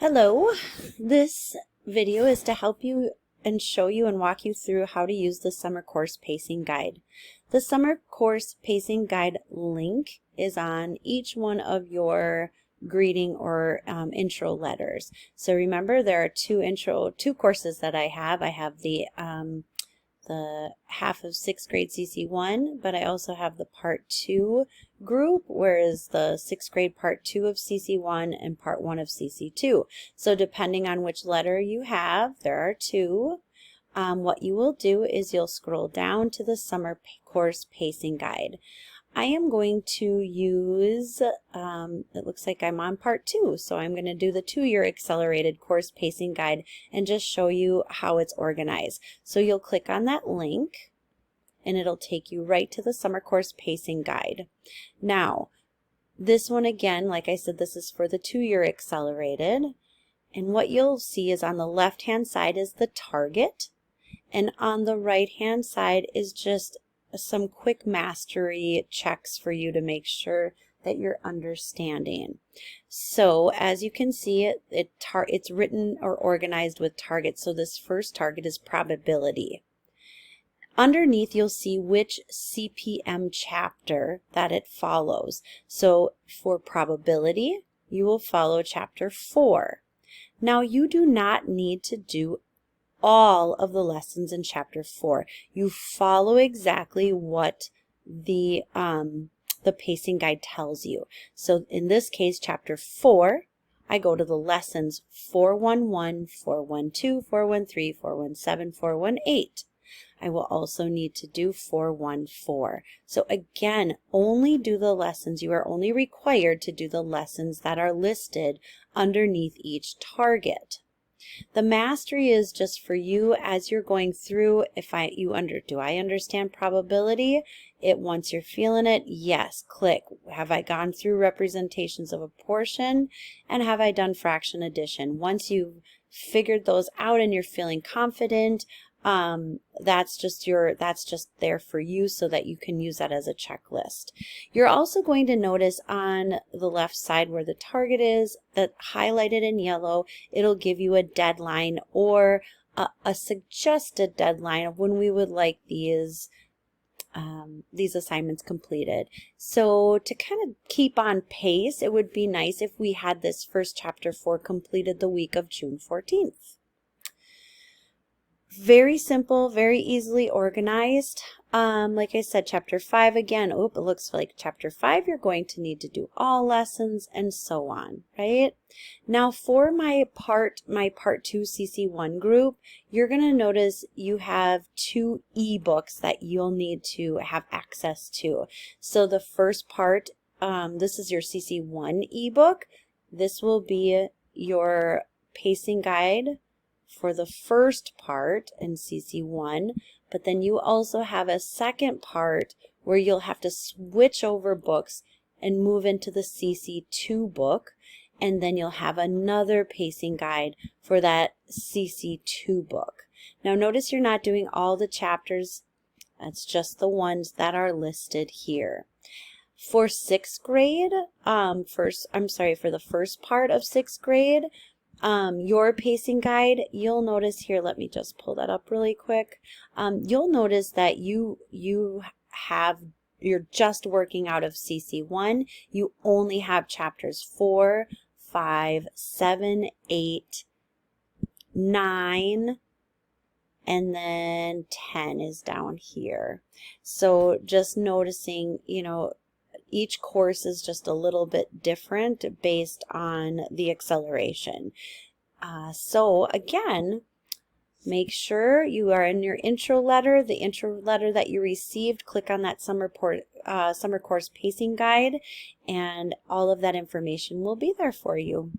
Hello, this video is to help you and show you and walk you through how to use the Summer Course Pacing Guide. The Summer Course Pacing Guide link is on each one of your greeting or intro letters. So remember, there are two courses that I have. I have the half of 6th grade CC1, but I also have the part 2 group, whereas the 6th grade part 2 of CC1 and part 1 of CC2. So depending on which letter you have, there are two. What you will do is you'll scroll down to the Summer Course Pacing Guide. I am going to use, it looks like I'm on part 2, so I'm going to do the 2-year accelerated course pacing guide and just show you how it's organized. So you'll click on that link and it'll take you right to the Summer Course Pacing Guide. Now, this one again, like I said, this is for the 2-year accelerated. And what you'll see is on the left-hand side is the target, and on the right-hand side is just some quick mastery checks for you to make sure that you're understanding. So as you can see, it's written or organized with targets. So this first target is probability. Underneath you'll see which CPM chapter that it follows. So for probability, you will follow chapter 4. Now you do not need to do all of the lessons in chapter 4. You follow exactly what the pacing guide tells you. So in this case, chapter 4, I go to the lessons 411, 412, 413, 417, 418. I will also need to do 414. So again, only do the lessons. You are only required to do the lessons that are listed underneath each target. The mastery is just for you as you're going through. Do I understand probability? Once you're feeling it, yes, click. Have I gone through representations of a portion? And have I done fraction addition? Once you've figured those out and you're feeling confident, that's just there for you so that you can use that as a checklist. You're also going to notice on the left side where the target is, that highlighted in yellow, it'll give you a deadline or a suggested deadline of when we would like these assignments completed. So to kind of keep on pace, it would be nice if we had this first chapter 4 completed the week of June 14th. Very simple, very easily organized. Like I said, chapter 5 again, it looks like chapter 5 you're going to need to do all lessons and so on, right? Now for my part 2 CC1 group, you're going to notice you have 2 ebooks that you'll need to have access to. So the first part, this is your CC1 ebook. This will be your pacing guide for the first part in CC1, but then you also have a second part where you'll have to switch over books and move into the CC2 book, and then you'll have another pacing guide for that CC2 book. Now notice you're not doing all the chapters, that's just the ones that are listed here. For 6th grade, for the first part of 6th grade, your pacing guide, you'll notice here, let me just pull that up really quick. You'll notice that you're just working out of CC1. You only have chapters 4, 5, 7, 8, 9, and then 10 is down here. So just noticing, each course is just a little bit different based on the acceleration. So again, make sure you are in your intro letter, the intro letter that you received. Click on that Summer Course Pacing Guide, and all of that information will be there for you.